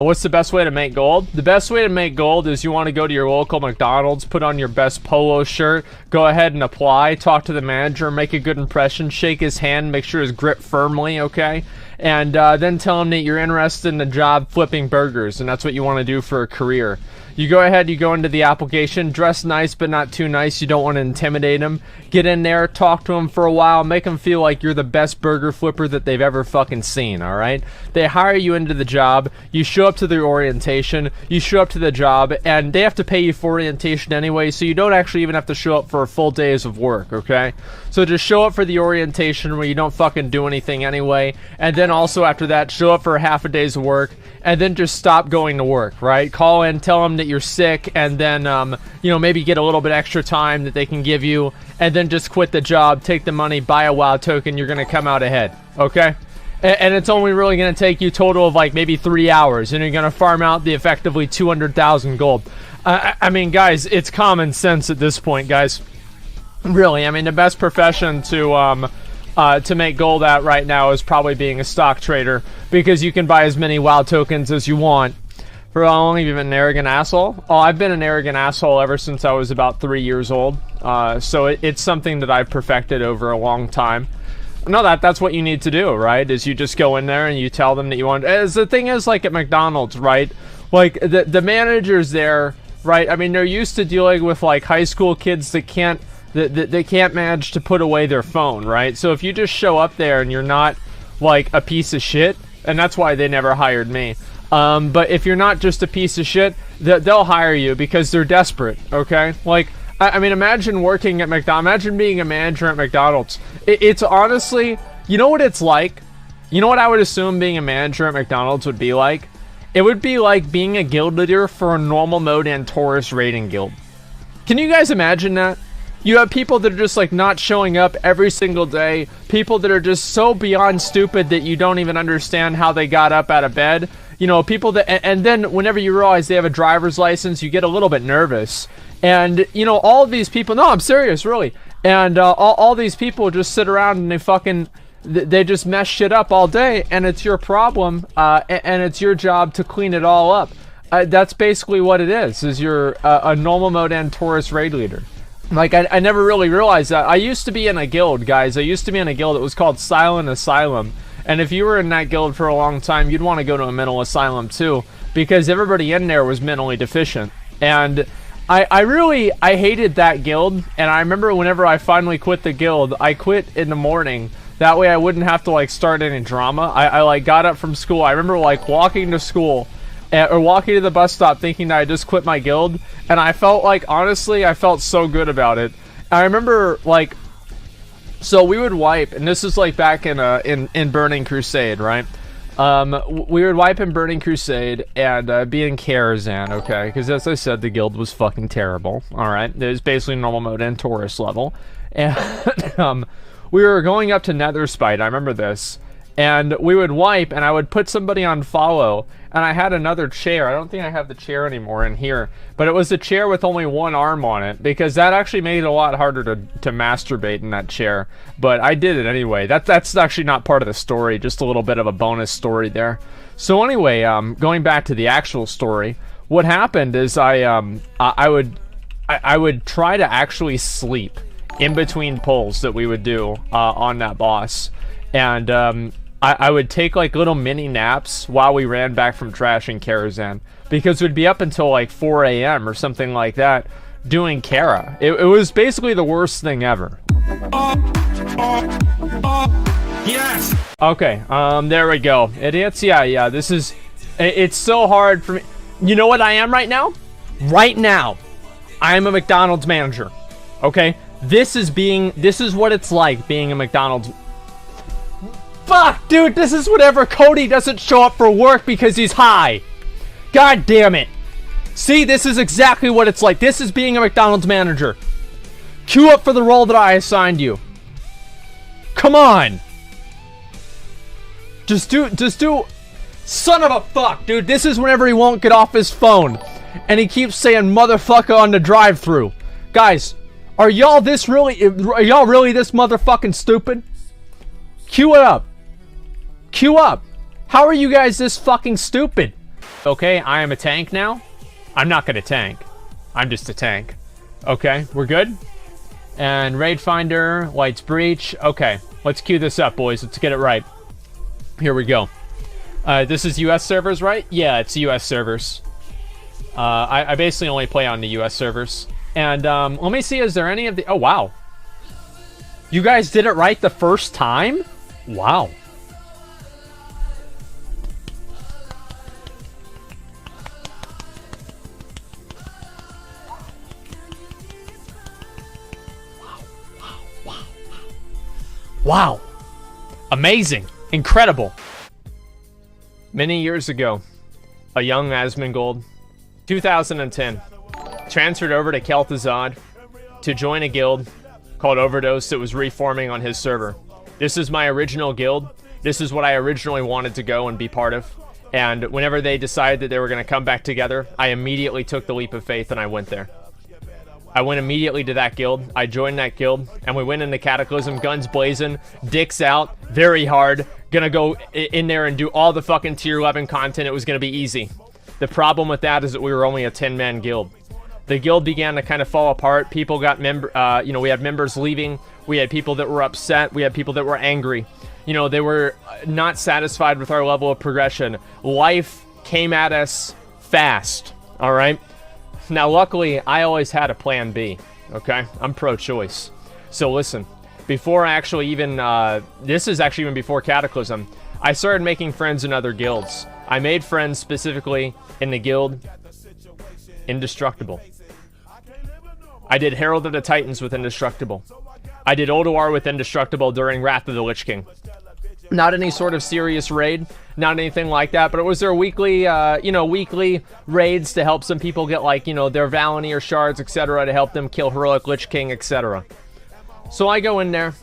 What's the best way to make gold? The best way to make gold is you want to go to your local McDonald's, put on your best polo shirt, go ahead and apply, talk to the manager, make a good impression, shake his hand, make sure his grip firmly, okay? And then tell him that you're interested in the job flipping burgers, and that's what you want to do for a career. You go ahead, you go into the application, dress nice but not too nice, you don't want to intimidate him. Get in there, talk to him for a while, make him feel like you're the best burger flipper that they've ever fucking seen, alright? They hire you into the job, you show up to the orientation, you show up to the job, and they have to pay you for orientation anyway, so you don't actually even have to show up for a full days of work, okay? So just show up for the orientation where you don't fucking do anything anyway, and then also after that, show up for half a day's of work, and then just stop going to work, right? Call in, tell them that you're sick, and then, you know, maybe get a little bit extra time that they can give you, and then just quit the job, take the money, buy a WoW token, you're gonna come out ahead, okay? And it's only really gonna take you a total of like maybe 3 hours, and you're gonna farm out the effectively 200,000 gold. I mean, guys, it's common sense at this point, guys. Really, I mean, the best profession to make gold at right now is probably being a stock trader, because you can buy as many WoW tokens as you want. For how long have you been an arrogant asshole? Oh, I've been an arrogant asshole ever since I was about 3 years old. So it's something that I've perfected over a long time. No, that's what you need to do, right? Is you just go in there and you tell them that you want... As the thing is, like at McDonald's, right? Like, the managers there, right? I mean, they're used to dealing with, like, high school kids that can't... They can't manage to put away their phone, right? So if you just show up there and you're not, like, a piece of shit... And that's why they never hired me. But if you're not just a piece of shit, they'll hire you because they're desperate, okay? Like, I mean, imagine working at McDonald's. Imagine being a manager at McDonald's. It's honestly, you know what it's like? You know what I would assume being a manager at McDonald's would be like? It would be like being a guild leader for a normal mode and Taurus raiding guild. Can you guys imagine that? You have people that are just like not showing up every single day. People that are just so beyond stupid that you don't even understand how they got up out of bed. You know, people that, and then whenever you realize they have a driver's license, you get a little bit nervous. And, you know, all of these people, no, I'm serious, really. And all these people just sit around and they just mess shit up all day, and it's your problem, and it's your job to clean it all up. That's basically what it is you're a normal mode and Taurus raid leader. Like, I never really realized that. I used to be in a guild, guys. I used to be in a guild. It was called Silent Asylum. And if you were in that guild for a long time, you'd want to go to a mental asylum too, because everybody in there was mentally deficient. And I hated that guild. And I remember whenever I finally quit the guild, I quit in the morning. That way I wouldn't have to, like, start any drama. I like, got up from school. I remember, like, walking to school, or walking to the bus stop thinking that I just quit my guild, and I felt like, honestly, I felt so good about it. I remember, like, so we would wipe, and this is like back in Burning Crusade, right? We would wipe in Burning Crusade and be in Karazhan, okay? Because as I said, the guild was fucking terrible, alright? It was basically normal mode and Taurus level. And we were going up to Netherspite, I remember this. And we would wipe, and I would put somebody on follow, and I had another chair. I don't think I have the chair anymore in here, but it was a chair with only one arm on it, because that actually made it a lot harder to masturbate in that chair. But I did it anyway. That's actually not part of the story, just a little bit of a bonus story there. So anyway, going back to the actual story, what happened is I would try to actually sleep in between pulls that we would do on that boss. And I would take like little mini naps while we ran back from trash in Karazhan, because we'd be up until like 4 a.m. or something like that doing Kara. It was basically the worst thing ever. Yes. Okay, there we go. Idiots, yeah, this is, it's so hard for me. You know what I am right now? Right now, I am a McDonald's manager, okay? This is what it's like being a McDonald's. Fuck, dude, this is whenever Cody doesn't show up for work because he's high. God damn it. See, this is exactly what it's like. This is being a McDonald's manager. Queue up for the role that I assigned you. Come on. Just do. Son of a fuck, dude. This is whenever he won't get off his phone. And he keeps saying motherfucker on the drive-thru. Guys, are y'all really this motherfucking stupid? Queue it up. Queue up. How are you guys this fucking stupid? Okay, I am a tank now. I'm not gonna tank. I'm just a tank. Okay, we're good. And Raid Finder, Lights Breach. Okay, let's queue this up, boys. Let's get it right. Here we go. This is US servers, right? Yeah, it's US servers. I basically only play on the US servers. And let me see, is there any of the... Oh, wow. You guys did it right the first time? Wow. Wow. Amazing. Incredible. Many years ago, a young Asmongold, 2010, transferred over to Kel'Thuzad to join a guild called Overdose that was reforming on his server. This is my original guild. This is what I originally wanted to go and be part of. And whenever they decided that they were going to come back together, I immediately took the leap of faith and I went there. I went immediately to that guild. I joined that guild, and we went into Cataclysm, guns blazing, dicks out, very hard. Gonna go in there and do all the fucking tier 11 content. It was gonna be easy. The problem with that is that we were only a 10-man guild. The guild began to kind of fall apart. People got we had members leaving. We had people that were upset. We had people that were angry. You know, they were not satisfied with our level of progression. Life came at us fast, all right? Now, luckily, I always had a plan B, okay? I'm pro-choice. So listen, before I actually even, this is actually even before Cataclysm, I started making friends in other guilds. I made friends specifically in the guild Indestructible. I did Herald of the Titans with Indestructible. I did Ulduar with Indestructible during Wrath of the Lich King. Not any sort of serious raid, not anything like that, but it was their weekly, weekly raids to help some people get, like, their Valinir shards, etc., to help them kill Heroic Lich King, etc. So I go in there,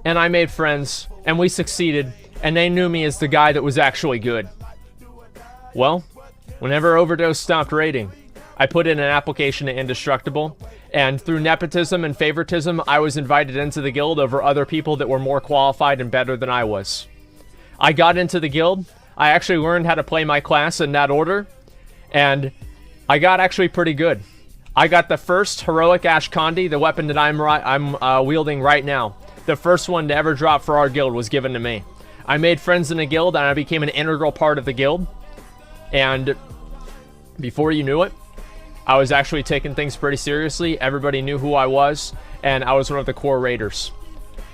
and I made friends, and we succeeded, and they knew me as the guy that was actually good. Well, whenever Overdose stopped raiding, I put in an application to Indestructible, and through nepotism and favoritism, I was invited into the guild over other people that were more qualified and better than I was. I got into the guild. I actually learned how to play my class in that order, and I got actually pretty good. I got the first Heroic Ashkandi, the weapon that I'm wielding right now. The first one to ever drop for our guild was given to me. I made friends in the guild, and I became an integral part of the guild. And before you knew it, I was actually taking things pretty seriously. Everybody knew who I was, and I was one of the core raiders.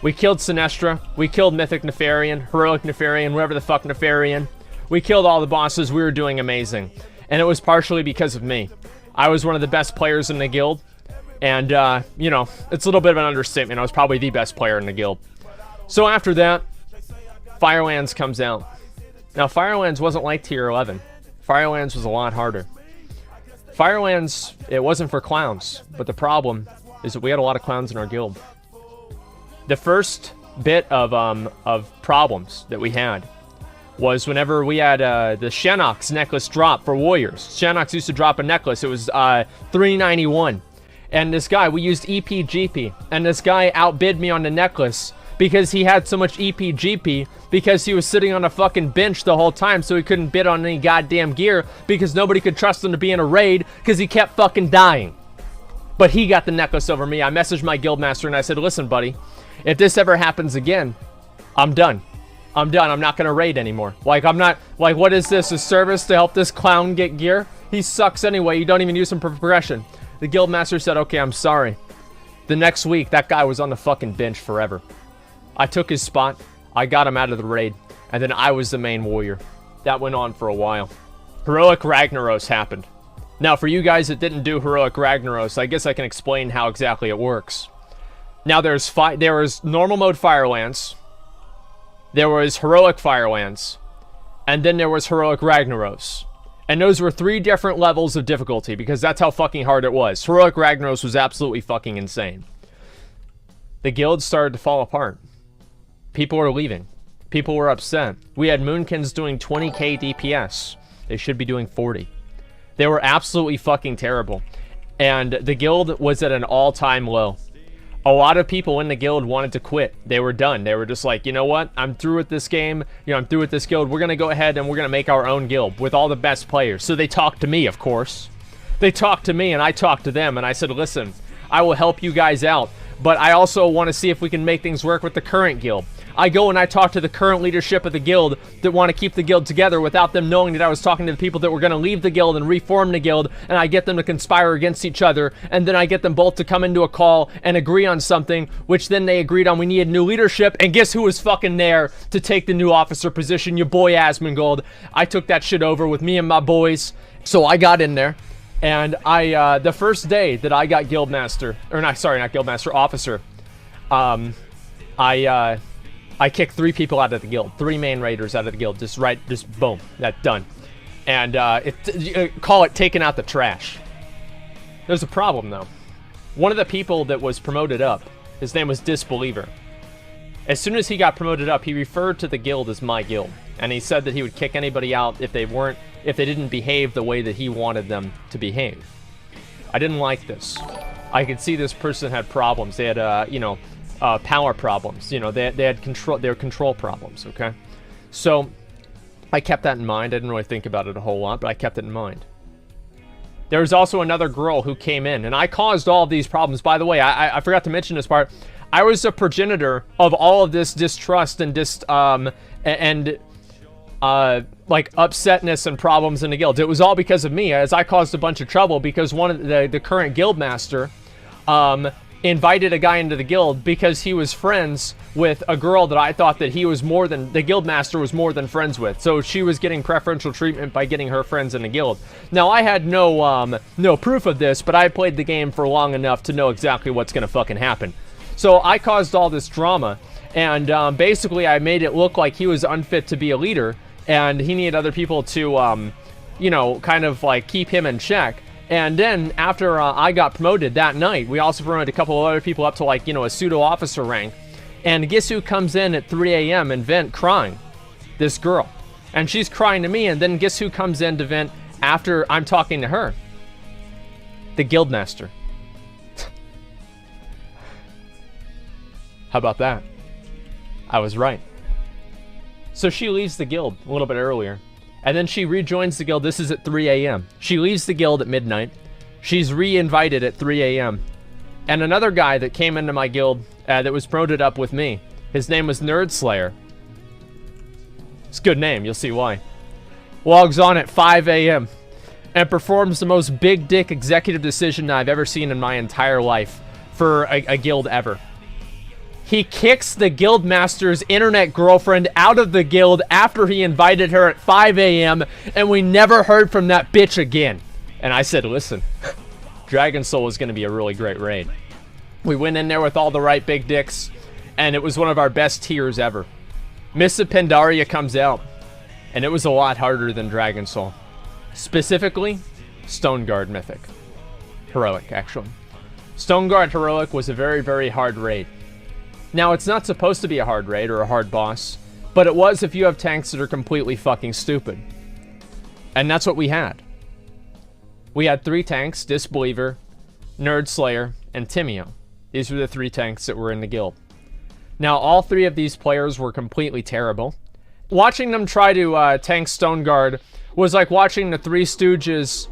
We killed Sinestra, we killed Mythic Nefarian, Heroic Nefarian, whatever the fuck Nefarian. We killed all the bosses. We were doing amazing. And it was partially because of me. I was one of the best players in the guild. And, it's a little bit of an understatement. I was probably the best player in the guild. So after that, Firelands comes out. Now, Firelands wasn't like Tier 11. Firelands was a lot harder. Firelands, it wasn't for clowns. But the problem is that we had a lot of clowns in our guild. The first bit of problems that we had was whenever we had the Shenox necklace drop for warriors. Shenox used to drop a necklace. It was $391. And this guy, we used EPGP. And this guy outbid me on the necklace because he had so much EPGP because he was sitting on a fucking bench the whole time, so he couldn't bid on any goddamn gear because nobody could trust him to be in a raid because he kept fucking dying. But he got the necklace over me. I messaged my guildmaster and I said, listen, buddy, if this ever happens again, I'm done. I'm done. I'm not going to raid anymore. Like, I'm not... Like, what is this? A service to help this clown get gear? He sucks anyway. You don't even use him for progression. The guildmaster said, okay, I'm sorry. The next week, that guy was on the fucking bench forever. I took his spot. I got him out of the raid. And then I was the main warrior. That went on for a while. Heroic Ragnaros happened. Now, for you guys that didn't do Heroic Ragnaros, I guess I can explain how exactly it works. Now, there was normal mode Firelands, there was Heroic Firelands, and then there was Heroic Ragnaros. And those were 3 different levels of difficulty, because that's how fucking hard it was. Heroic Ragnaros was absolutely fucking insane. The guild started to fall apart. People were leaving. People were upset. We had Moonkins doing 20k DPS. They should be doing 40. They were absolutely fucking terrible. And the guild was at an all-time low. A lot of people in the guild wanted to quit. They were done. They were just like, you know what? I'm through with this game. You know, I'm through with this guild. We're going to go ahead and we're going to make our own guild with all the best players. So they talked to me, of course. They talked to me and I talked to them and I said, listen, I will help you guys out, but I also want to see if we can make things work with the current guild. I go and I talk to the current leadership of the guild that want to keep the guild together without them knowing that I was talking to the people that were going to leave the guild and reform the guild, and I get them to conspire against each other, and then I get them both to come into a call and agree on something, which then they agreed on we needed new leadership, and guess who was fucking there to take the new officer position? Your boy Asmongold. I took that shit over with me and my boys, so I got in there, and I, the first day that I got guildmaster, or not, sorry, not guildmaster, officer, I kicked 3 people out of the guild, 3 main raiders out of the guild, just boom, that done. And call it taking out the trash. There's a problem though. One of the people that was promoted up, his name was Disbeliever. As soon as he got promoted up, he referred to the guild as my guild, and he said that he would kick anybody out if they didn't behave the way that he wanted them to behave. I didn't like this. I could see this person had problems. They had, you know, power problems. You know, they had control problems, okay? So I kept that in mind. I didn't really think about it a whole lot, but I kept it in mind. There was also another girl who came in, and I caused all of these problems. By the way, I forgot to mention this part. I was a progenitor of all of this distrust and like upsetness and problems in the guild. It was all because of me, as I caused a bunch of trouble because one of the current guild master invited a guy into the guild because he was friends with a girl that I thought that he was more than, the guild master was more than friends with. So she was getting preferential treatment by getting her friends in the guild. Now I had no proof of this, but I played the game for long enough to know exactly what's gonna fucking happen. So I caused all this drama, and basically I made it look like he was unfit to be a leader, and he needed other people to, you know, kind of like keep him in check. And then after I got promoted that night, we also promoted a couple of other people up to, like, you know, a pseudo officer rank. And guess who comes in at 3 a.m. and vent crying? This girl. And she's crying to me, and then guess who comes in to vent after I'm talking to her? The guildmaster. How about that? I was right. So she leaves the guild a little bit earlier. And then she rejoins the guild. This is at 3 a.m. She leaves the guild at midnight. She's re-invited at 3 a.m. And another guy that came into my guild that was promoted up with me, his name was Nerd Slayer. It's a good name, you'll see why. Logs on at 5 a.m. and performs the most big dick executive decision I've ever seen in my entire life for a guild ever. He kicks the guildmaster's internet girlfriend out of the guild after he invited her at 5 a.m. and we never heard from that bitch again. And I said, listen, Dragon Soul is going to be a really great raid. We went in there with all the right big dicks, and it was one of our best tiers ever. Miss of Pandaria comes out, and it was a lot harder than Dragon Soul. Specifically, Stoneguard Mythic. Heroic, actually. Stoneguard Heroic was a very, very hard raid. Now, it's not supposed to be a hard raid or a hard boss, but it was if you have tanks that are completely fucking stupid. And that's what we had. We had 3 tanks, Disbeliever, Nerd Slayer, and Timio. These were the 3 tanks that were in the guild. Now, all 3 of these players were completely terrible. Watching them try to tank Stoneguard was like watching the Three Stooges